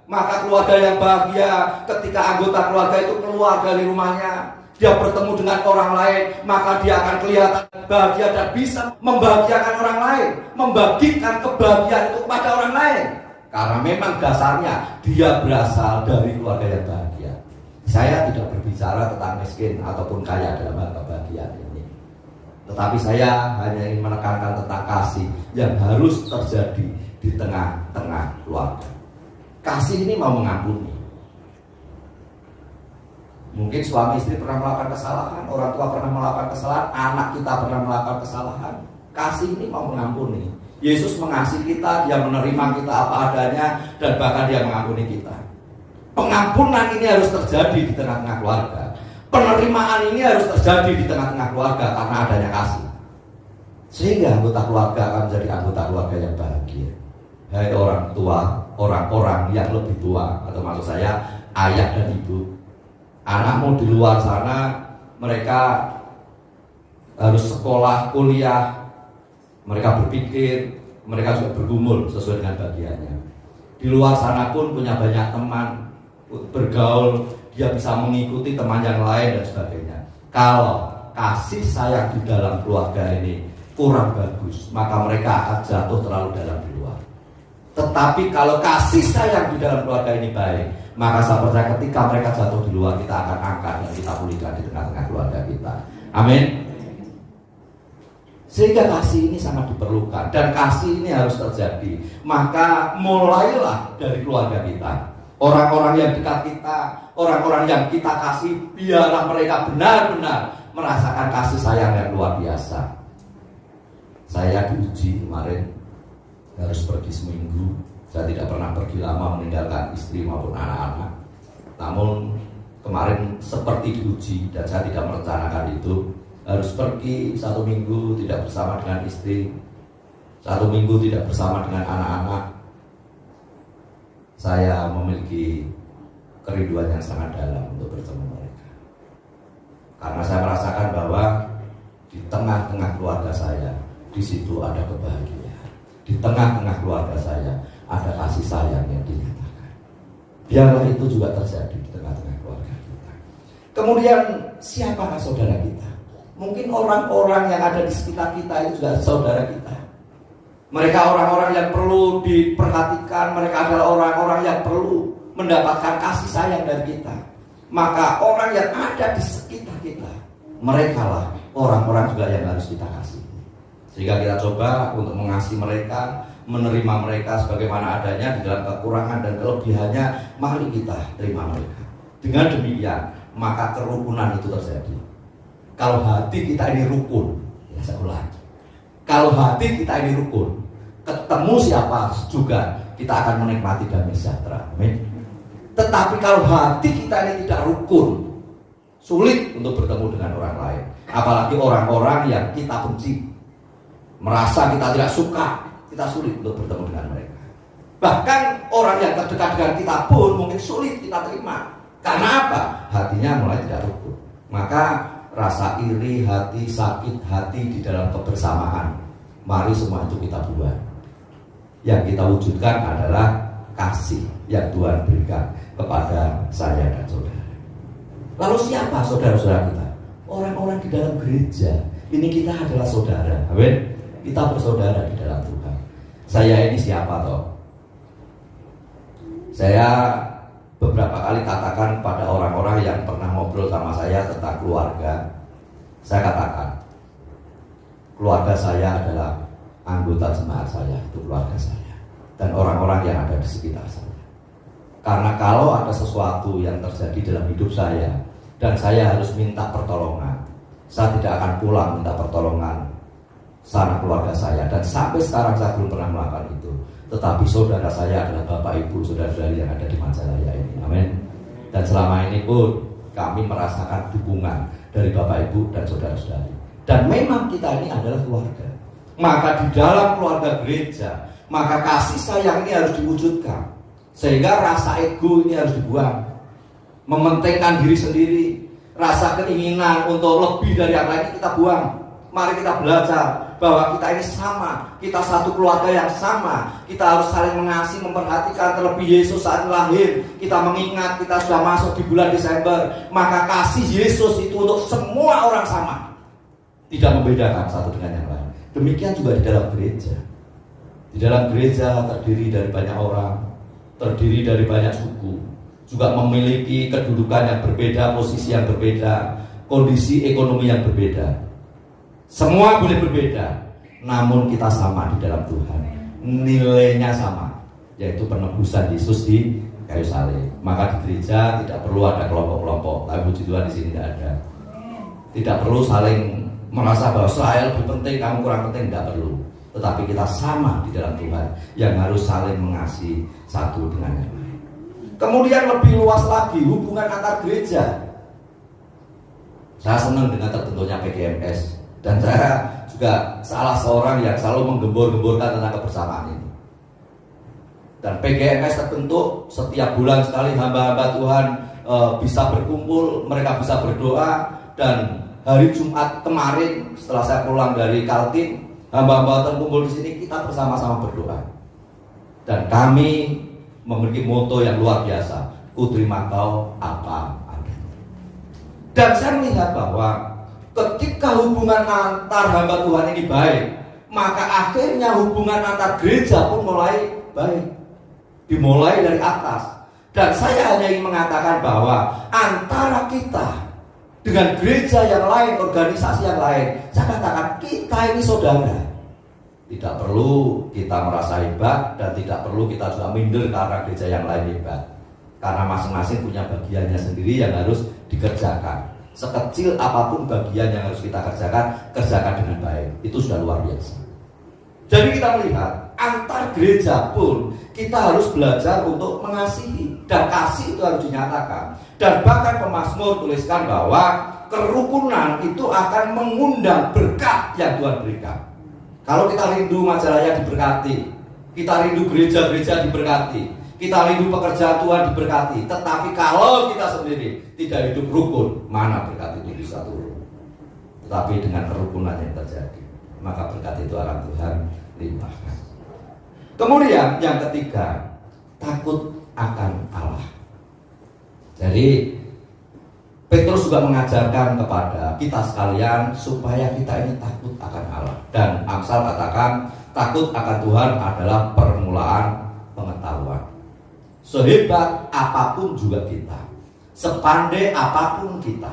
Maka keluarga yang bahagia ketika anggota keluarga itu keluar dari rumahnya, dia bertemu dengan orang lain, maka dia akan kelihatan bahagia dan bisa membahagiakan orang lain, membagikan kebahagiaan itu kepada orang lain. Karena memang dasarnya dia berasal dari keluarga yang bahagia. Saya tidak berbicara tentang miskin ataupun kaya dalam hal kebahagiaan ini, tetapi saya hanya ingin menekankan tentang kasih yang harus terjadi di tengah-tengah keluarga. Kasih ini mau mengampuni. Mungkin suami istri pernah melakukan kesalahan, orang tua pernah melakukan kesalahan, anak kita pernah melakukan kesalahan. Kasih ini mau mengampuni. Yesus mengasihi kita, dia menerima kita apa adanya, dan bahkan dia mengampuni kita. Pengampunan ini harus terjadi di tengah-tengah keluarga. Penerimaan ini harus terjadi di tengah-tengah keluarga karena adanya kasih. Sehingga anggota keluarga akan menjadi anggota keluarga yang bahagia. Hai orang tua, orang-orang yang lebih tua, atau maksud saya ayah dan ibu, anakmu di luar sana mereka harus sekolah, kuliah, mereka berpikir, mereka juga bergumul sesuai dengan bagiannya. Di luar sana pun punya banyak teman, bergaul, dia bisa mengikuti teman yang lain dan sebagainya. Kalau kasih sayang di dalam keluarga ini kurang bagus, maka mereka akan jatuh terlalu dalam di luar. Tetapi kalau kasih sayang di dalam keluarga ini baik, maka saya percaya ketika mereka jatuh di luar, kita akan angkat dan kita pulihkan di tengah-tengah keluarga kita. Amin. Sehingga kasih ini sangat diperlukan, dan kasih ini harus terjadi. Maka mulailah dari keluarga kita. Orang-orang yang dekat kita, orang-orang yang kita kasih, biarlah mereka benar-benar merasakan kasih sayang yang luar biasa. Saya diuji kemarin, harus pergi seminggu. Saya tidak pernah pergi lama meninggalkan istri maupun anak-anak. Namun kemarin seperti diuji, dan saya tidak merencanakan itu. Harus pergi 1 minggu tidak bersama dengan istri, 1 minggu tidak bersama dengan anak-anak. Saya memiliki kerinduan yang sangat dalam untuk bertemu mereka, karena saya merasakan bahwa di tengah-tengah keluarga saya, di situ ada kebahagiaan. Di tengah-tengah keluarga saya ada kasih sayang yang dinyatakan. Biarlah itu juga terjadi di tengah-tengah keluarga kita. Kemudian siapakah saudara kita? Mungkin orang-orang yang ada di sekitar kita itu juga saudara kita. Mereka orang-orang yang perlu diperhatikan. Mereka adalah orang-orang yang perlu mendapatkan kasih sayang dari kita. Maka orang yang ada di sekitar kita, mereka lah orang-orang juga yang harus kita kasih. Sehingga kita coba untuk mengasihi mereka, menerima mereka sebagaimana adanya, di dalam kekurangan dan kelebihannya. Mari kita terima mereka. Dengan demikian, maka kerukunan itu terjadi. Kalau hati kita ini rukun, ya saya ulang. Kalau hati kita ini rukun, ketemu siapa juga kita akan menikmati damai sejahtera. Amin. Tetapi kalau hati kita ini tidak rukun, sulit untuk bertemu dengan orang lain. Apalagi orang-orang yang kita benci, merasa kita tidak suka, kita sulit untuk bertemu dengan mereka. Bahkan orang yang terdekat dengan kita pun mungkin sulit kita terima. Karena apa? Hatinya mulai tidak rukun. Maka rasa iri hati, sakit hati di dalam kebersamaan, mari semua itu kita buang. Yang kita wujudkan adalah kasih yang Tuhan berikan kepada saya dan saudara. Lalu siapa saudara-saudara kita? Orang-orang di dalam gereja. Ini kita adalah saudara. Amin. Kita bersaudara di dalam Tuhan. Saya ini siapa toh? Saya beberapa kali katakan pada orang-orang yang pernah ngobrol sama saya tentang keluarga, saya katakan keluarga saya adalah anggota jemaat saya, itu keluarga saya, dan orang-orang yang ada di sekitar saya. Karena kalau ada sesuatu yang terjadi dalam hidup saya dan saya harus minta pertolongan, saya tidak akan pulang minta pertolongan sana keluarga saya, dan sampai sekarang saya belum pernah melakukan itu. Tetapi saudara saya adalah Bapak Ibu, saudara-saudari yang ada di Majalaya ini. Amin. Dan selama ini pun kami merasakan dukungan dari Bapak Ibu dan saudara-saudari. Dan memang kita ini adalah keluarga. Maka di dalam keluarga gereja, maka kasih sayang ini harus diwujudkan. Sehingga rasa ego ini harus dibuang. Mementingkan diri sendiri, rasa keinginan untuk lebih dari yang lain kita buang. Mari kita belajar bahwa kita ini sama, kita satu keluarga yang sama. Kita harus saling mengasihi, memperhatikan. Terlebih Yesus saat lahir, kita mengingat kita sudah masuk di bulan Desember. Maka kasih Yesus itu untuk semua orang sama, tidak membedakan satu dengan yang lain. Demikian juga di dalam gereja. Di dalam gereja terdiri dari banyak orang, terdiri dari banyak suku, juga memiliki kedudukan yang berbeda, posisi yang berbeda, kondisi ekonomi yang berbeda. Semua boleh berbeda, namun kita sama di dalam Tuhan. Nilainya sama, yaitu penebusan Yesus di kayu salib. Maka di gereja tidak perlu ada kelompok-kelompok. Tapi puji Tuhan di sini tidak ada. Tidak perlu saling merasa bahwa saya lebih penting, kamu kurang penting, tidak perlu. Tetapi kita sama di dalam Tuhan, yang harus saling mengasihi satu dengan yang lain. Kemudian lebih luas lagi hubungan antar gereja. Saya senang dengan terbentuknya PGMS. Dan saya juga salah seorang yang selalu menggembor-gemborkan tentang kebersamaan ini. Dan PGMS terbentuk setiap bulan sekali, hamba-hamba Tuhan bisa berkumpul, mereka bisa berdoa. Dan hari Jumat kemarin setelah saya pulang dari Kaltim, hamba-hamba terkumpul di sini, kita bersama-sama berdoa. Dan kami memiliki moto yang luar biasa, ku terima kau apa adanya. Dan saya melihat bahwa ketika hubungan antar hamba Tuhan ini baik, maka akhirnya hubungan antar gereja pun mulai baik. Dimulai dari atas. Dan saya hanya ingin mengatakan bahwa antara kita dengan gereja yang lain, organisasi yang lain, saya katakan kita ini saudara. Tidak perlu kita merasa hebat, dan tidak perlu kita juga minder karena gereja yang lain hebat. Karena masing-masing punya bagiannya sendiri yang harus dikerjakan. Sekecil apapun bagian yang harus kita kerjakan, kerjakan dengan baik. Itu sudah luar biasa. Jadi kita melihat antar gereja pun kita harus belajar untuk mengasihi, dan kasih itu harus dinyatakan. Dan bahkan pemazmur tuliskan bahwa kerukunan itu akan mengundang berkat yang Tuhan berikan. Kalau kita rindu Majalaya diberkati, kita rindu gereja-gereja diberkati, kita rindu pekerjaan Tuhan diberkati. Tetapi kalau kita sendiri tidak hidup rukun, mana berkat itu bisa turun? Tetapi dengan kerukunan yang terjadi, maka berkat itu akan Tuhan limpahkan. Kemudian yang ketiga, takut akan Allah. Jadi Petrus juga mengajarkan kepada kita sekalian supaya kita ini takut akan Allah. Dan Amsal katakan takut akan Tuhan adalah permulaan pengetahuan. Sehebat apapun juga kita, sepandai apapun kita,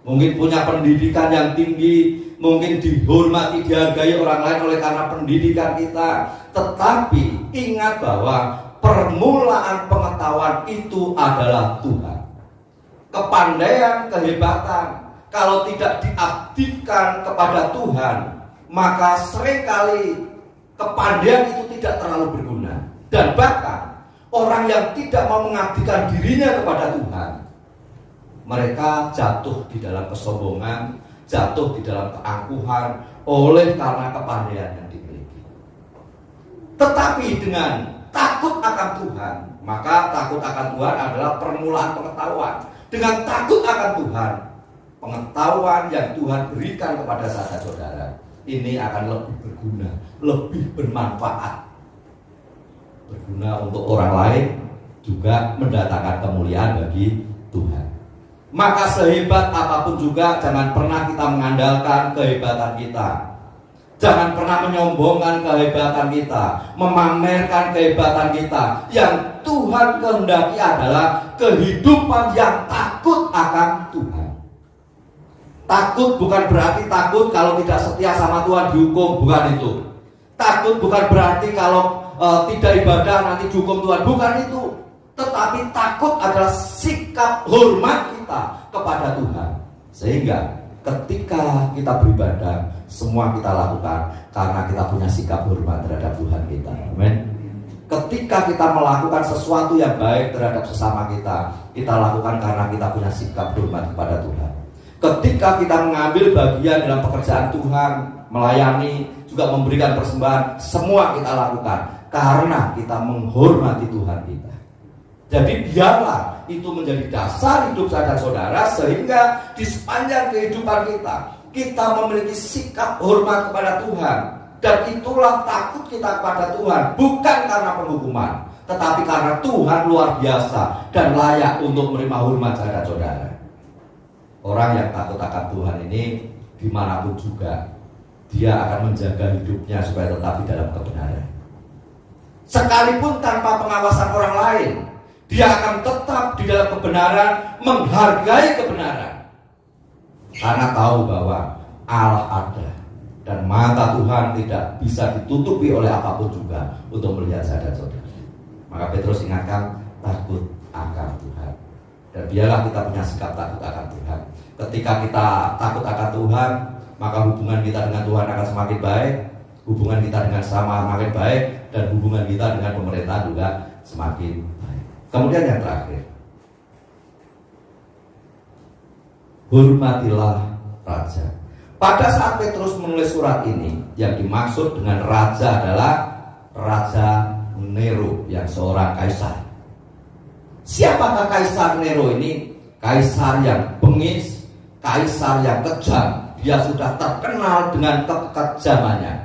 mungkin punya pendidikan yang tinggi, mungkin dihormati, dihargai orang lain oleh karena pendidikan kita, tetapi ingat bahwa permulaan pengetahuan itu adalah Tuhan. Kepandaian, kehebatan, kalau tidak diabdikan kepada Tuhan, maka seringkali kepandaian itu tidak terlalu berguna. Dan bahkan orang yang tidak mau mengabdikan dirinya kepada Tuhan, mereka jatuh di dalam kesombongan, jatuh di dalam keangkuhan oleh karena kepandaian yang dimiliki. Tetapi dengan takut akan Tuhan, maka takut akan Tuhan adalah permulaan pengetahuan. Dengan takut akan Tuhan, pengetahuan yang Tuhan berikan kepada saudara-saudara ini akan lebih berguna, lebih bermanfaat, berguna untuk orang lain, juga mendatangkan kemuliaan bagi Tuhan. Maka sehebat apapun juga jangan pernah kita mengandalkan kehebatan kita. Jangan pernah menyombongkan kehebatan kita, memamerkan kehebatan kita. Yang Tuhan kehendaki adalah kehidupan yang takut akan Tuhan. Takut bukan berarti takut kalau tidak setia sama Tuhan dihukum, bukan itu. Takut bukan berarti kalau tidak ibadah nanti dihukum Tuhan, bukan itu. Tetapi takut adalah sikap hormat kita kepada Tuhan. Sehingga ketika kita beribadah, semua kita lakukan karena kita punya sikap hormat terhadap Tuhan kita. Amin. Ketika kita melakukan sesuatu yang baik terhadap sesama kita lakukan karena kita punya sikap hormat kepada Tuhan. Ketika kita mengambil bagian dalam pekerjaan Tuhan, melayani, juga memberikan persembahan, semua kita lakukan karena kita menghormati Tuhan kita. Jadi biarlah itu menjadi dasar hidup saya dan saudara, sehingga di sepanjang kehidupan kita memiliki sikap hormat kepada Tuhan. Dan itulah takut kita kepada Tuhan, bukan karena penghukuman, tetapi karena Tuhan luar biasa dan layak untuk menerima hormat saya dan saudara. Orang yang takut akan Tuhan ini dimanapun juga, dia akan menjaga hidupnya supaya tetap di dalam kebenaran. Sekalipun tanpa pengawasan orang lain, dia akan tetap di dalam kebenaran, menghargai kebenaran. Karena tahu bahwa Allah ada dan mata Tuhan tidak bisa ditutupi oleh apapun juga untuk melihat saya dan saudara. Maka Petrus ingatkan, takut akan Tuhan. Dan biarlah kita punya sikap takut akan Tuhan. Ketika kita takut akan Tuhan, maka hubungan kita dengan Tuhan akan semakin baik, hubungan kita dengan sama makin baik, dan hubungan kita dengan pemerintah juga semakin baik. Kemudian yang terakhir, hormatilah raja. Pada saat Petrus menulis surat ini, yang dimaksud dengan raja adalah Raja Nero, yang seorang kaisar. Siapakah Kaisar Nero ini? Kaisar yang bengis, kaisar yang kejam. Dia sudah terkenal dengan kekejamannya.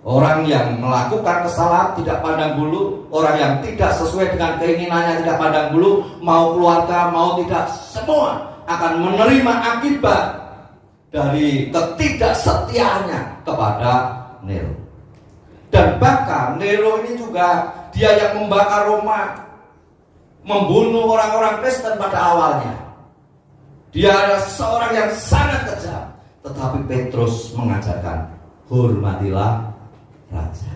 Orang yang melakukan kesalahan tidak pandang bulu, orang yang tidak sesuai dengan keinginannya tidak pandang bulu, mau keluarga, mau tidak, semua akan menerima akibat dari ketidaksetiaannya kepada Nero. Dan bahkan Nero ini juga dia yang membakar Roma, membunuh orang-orang Kristen pada awalnya. Dia adalah seorang yang sangat kejam. Tetapi Petrus mengajarkan, hormatilah raja.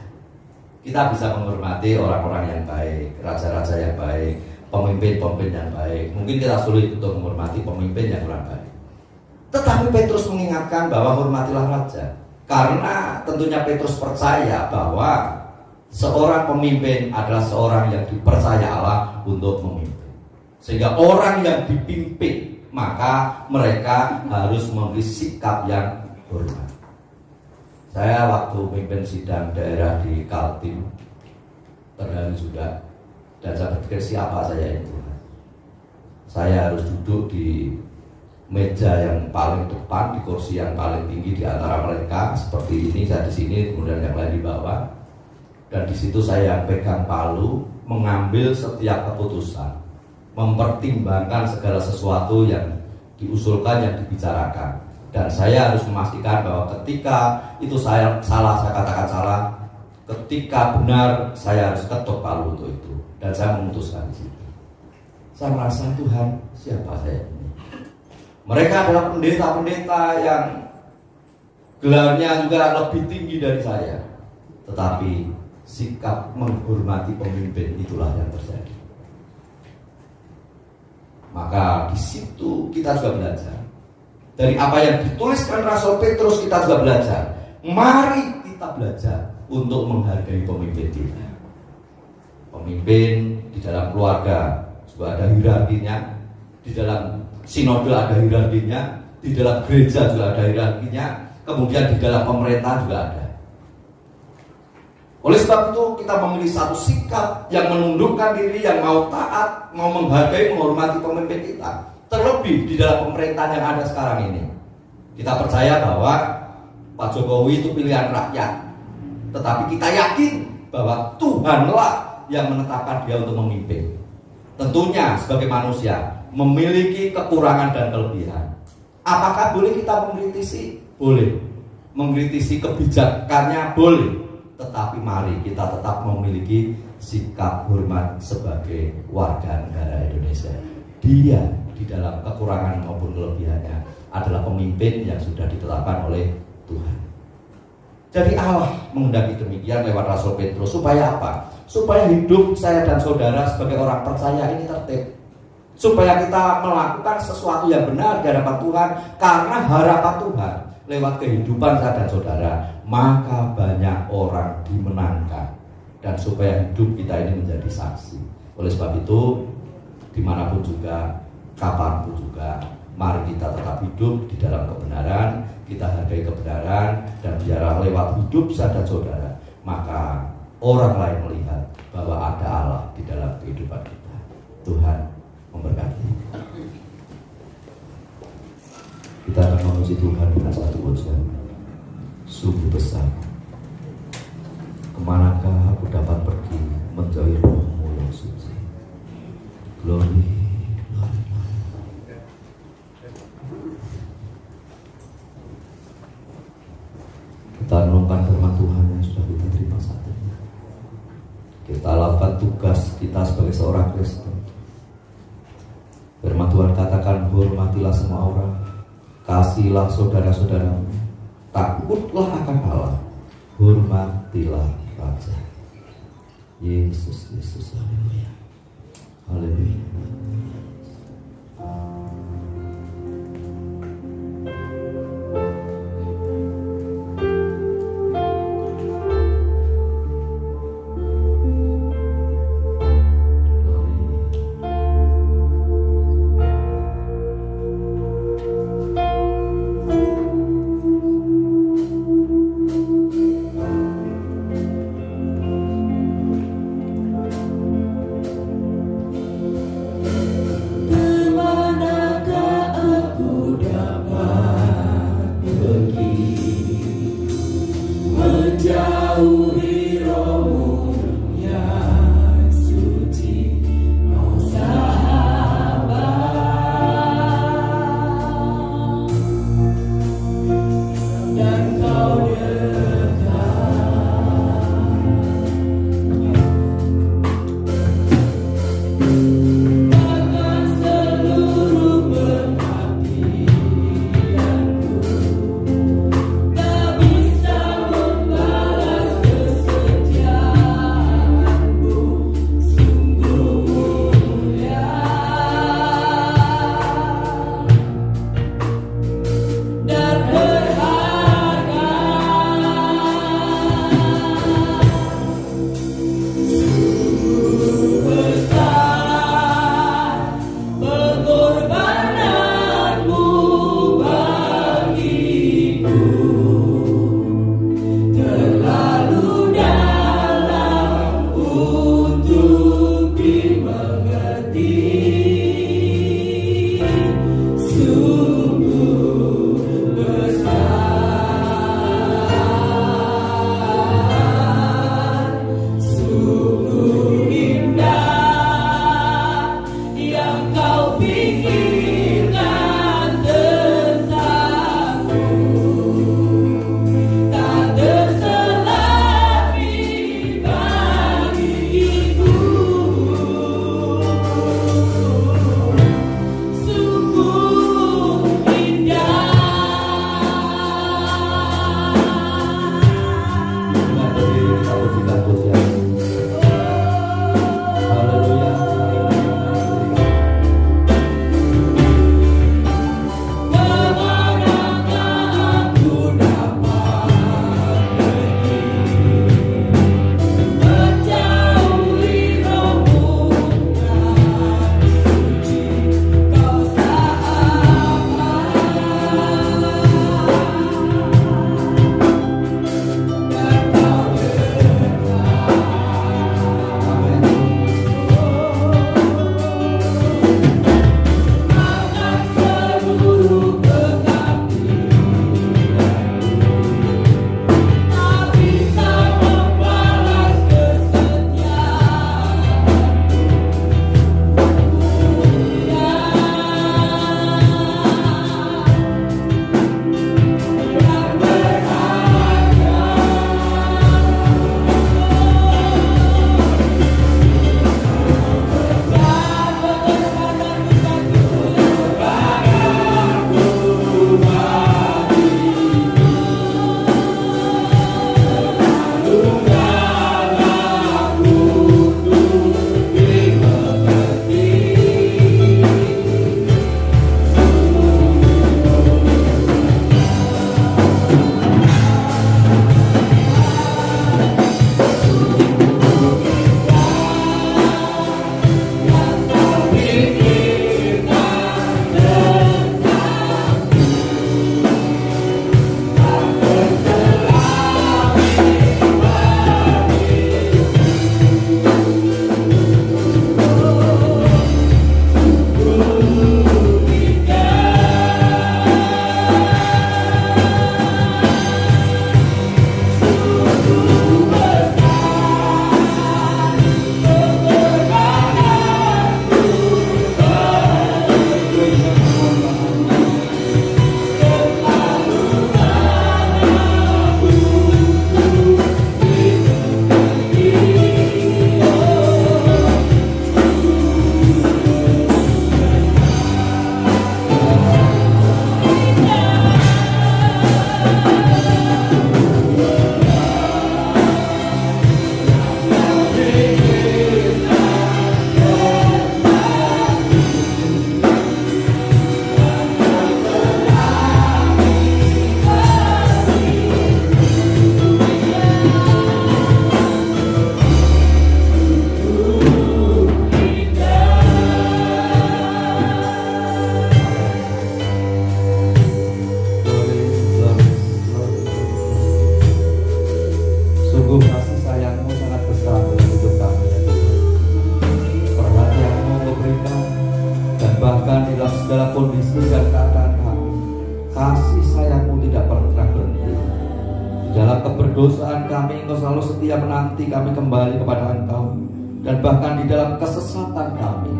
Kita bisa menghormati orang-orang yang baik, raja-raja yang baik, pemimpin-pemimpin yang baik. Mungkin kita sulit untuk menghormati pemimpin yang kurang baik. Tetapi Petrus mengingatkan bahwa hormatilah raja. Karena tentunya Petrus percaya bahwa seorang pemimpin adalah seorang yang dipercaya Allah untuk memimpin. Sehingga orang yang dipimpin, maka mereka harus memiliki sikap yang hormat. Saya waktu memimpin sidang daerah di Kaltim terdahulu juga, dan saya berpikir siapa saya itu. Saya harus duduk di meja yang paling depan, di kursi yang paling tinggi di antara mereka, seperti ini, saya di sini, kemudian yang lain di bawah. Dan di situ saya yang pegang palu, mengambil setiap keputusan, mempertimbangkan segala sesuatu yang diusulkan, yang dibicarakan. Dan saya harus memastikan bahwa ketika itu saya salah, saya katakan salah. Ketika benar, saya harus ketok palu untuk itu. Dan saya memutuskan di situ. Saya merasa, Tuhan, siapa saya ini? Mereka adalah pendeta-pendeta yang gelarnya juga lebih tinggi dari saya. Tetapi sikap menghormati pemimpin itulah yang terjadi. Maka di situ kita juga belajar. Dari apa yang dituliskan Rasul Petrus, kita juga belajar. Mari kita belajar untuk menghargai pemimpin kita. Pemimpin di dalam keluarga juga ada hierarkinya, di dalam sinode ada hierarkinya, di dalam gereja juga ada hierarkinya, kemudian di dalam pemerintah juga ada. Oleh sebab itu kita memilih satu sikap yang menundukkan diri, yang mau taat, mau menghargai, menghormati pemimpin kita. Terlebih di dalam pemerintahan yang ada sekarang ini. Kita percaya bahwa Pak Jokowi itu pilihan rakyat. Tetapi kita yakin bahwa Tuhanlah yang menetapkan dia untuk memimpin. Tentunya sebagai manusia memiliki kekurangan dan kelebihan. Apakah boleh kita mengkritisi? Boleh. mengkritisi kebijakannya boleh, tetapi mari kita tetap memiliki sikap hormat sebagai warga negara Indonesia. Dia di dalam kekurangan maupun kelebihannya adalah pemimpin yang sudah ditetapkan oleh Tuhan. Jadi Allah menghendaki demikian lewat Rasul Petrus. Supaya apa? Supaya hidup saya dan saudara sebagai orang percaya ini tertib. Supaya kita melakukan sesuatu yang benar di hadapan Tuhan, karena harapan Tuhan lewat kehidupan saya dan saudara, maka banyak orang dimenangkan, dan supaya hidup kita ini menjadi saksi. Oleh sebab itu, dimanapun juga, kapanpun juga, mari kita tetap hidup di dalam kebenaran, kita hargai kebenaran, dan biarlah lewat hidup saya dan saudara, maka orang lain melihat bahwa ada Allah di dalam kehidupan kita. Tuhan memberkati. Kita akan memuji Tuhan dengan satu pujian. Sungguh besar, kemanakah aku dapat pergi menjauhi rohmu yang suci. Glory, glory, glory. Kita renungkan firman Tuhan yang sudah kita terima saat ini. Kita lakukan tugas kita sebagai seorang Kristen. Firman Tuhan katakan, hormatilah semua orang, kasihlah saudara-saudaramu, takutlah akan Allah, hormatilah Raja. Yesus, Yesus, haleluya, haleluya. Kemanakah Sungguh kasih sayang-Mu sangat besar dalam hidup kami ya Tuhan. Perhatian-Mu memberikan, dan bahkan di dalam segala kondisi dan keadaan kami, kasih sayang-Mu tidak pernah berhenti. Di dalam keberdosaan kami, Engkau selalu setia menanti kami kembali kepada Engkau. Dan bahkan di dalam kesesatan kami,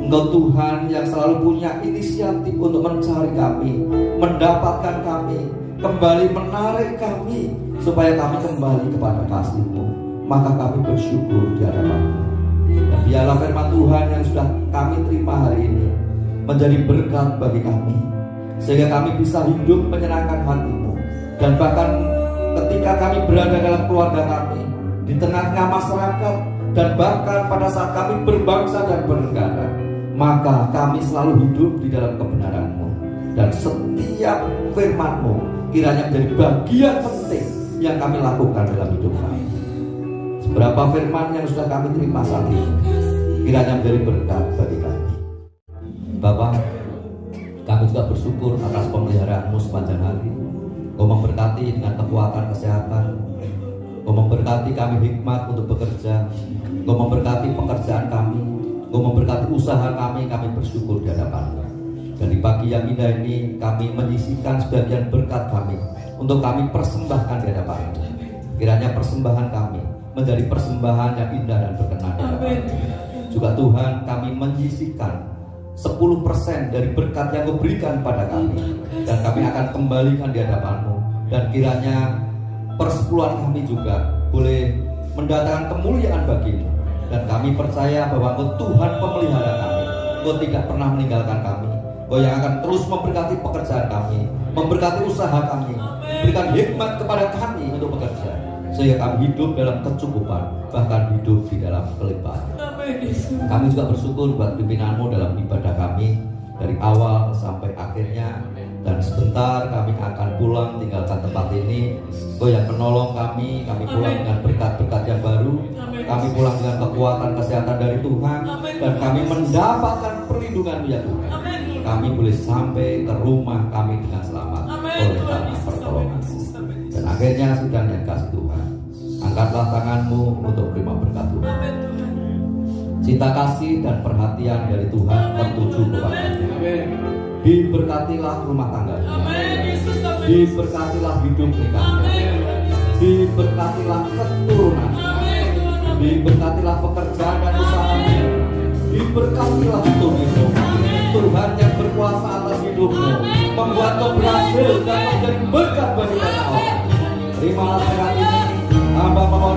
Engkau Tuhan yang selalu punya inisiatif untuk mencari kami, mendapatkan kami, kembali menarik kami, supaya kami kembali kepada kasih-Mu. Maka kami bersyukur di hadapan-Mu. Dan biarlah firman Tuhan yang sudah kami terima hari ini menjadi berkat bagi kami, sehingga kami bisa hidup menyenangkan hati-Mu. Dan bahkan ketika kami berada dalam keluarga kami, di tengah-tengah masyarakat, dan bahkan pada saat kami berbangsa dan bernegara, maka kami selalu hidup di dalam kebenaran-Mu. Dan setiap firman-Mu kiranya menjadi bagian penting yang kami lakukan dalam hidup kami. Seberapa firman yang sudah kami terima saat ini, kiranya menjadi berkat bagi kami. Bapak, kami juga bersyukur atas pemeliharaan-Mu sepanjang hari. Kau memberkati dengan kekuatan kesehatan, Kau memberkati kami hikmat untuk bekerja, Kau memberkati pekerjaan kami, Kau memberkati usaha kami bersyukur di hadapan-Mu. Dan di pagi yang indah ini, kami menyisihkan sebagian berkat kami untuk kami persembahkan di hadapan-Mu. Kiranya persembahan kami menjadi persembahan yang indah dan berkenan di hadapan-Mu. Juga Tuhan, kami menyisihkan 10% dari berkat yang Kau berikan pada kami, dan kami akan kembalikan di hadapan-Mu. Dan kiranya persepuluhan kami juga boleh mendatangkan kemuliaan bagi-Mu. Dan kami percaya bahwa Engkau Tuhan pemelihara kami, Engkau tidak pernah meninggalkan kami, Engkau yang akan terus memberkati pekerjaan kami, memberkati usaha kami, berikan hikmat kepada kami untuk bekerja, sehingga kami hidup dalam kecukupan, bahkan hidup di dalam kelimpahan. Kami juga bersyukur buat pimpinan-Mu dalam ibadah kami dari awal sampai akhirnya. Dan sebentar kami akan pulang tinggalkan tempat ini. Kau yang menolong kami pulang dengan berkat-berkat yang baru. Kami pulang dengan kekuatan kesehatan dari Tuhan. Dan kami mendapatkan perlindungan-Mu ya Tuhan. Kami boleh sampai ke rumah kami dengan selamat oleh karena pertolongan. Dan akhirnya sidang yang kasih Tuhan, angkatlah tangan-Mu untuk terima berkat Tuhan. Cinta kasih dan perhatian dari Tuhan tertuju kepada-Mu. Diberkatilah rumah tangganya, diberkatilah hidup nikahnya, diberkatilah keturunan, diberkatilah pekerjaan dan usahanya, diberkatilah hidupmu. Tuhan yang berkuasa atas hidupmu, membuat kau berhasil dan menjadi berkat bagi banyak orang. Terimalah berkat ini, hamba memohon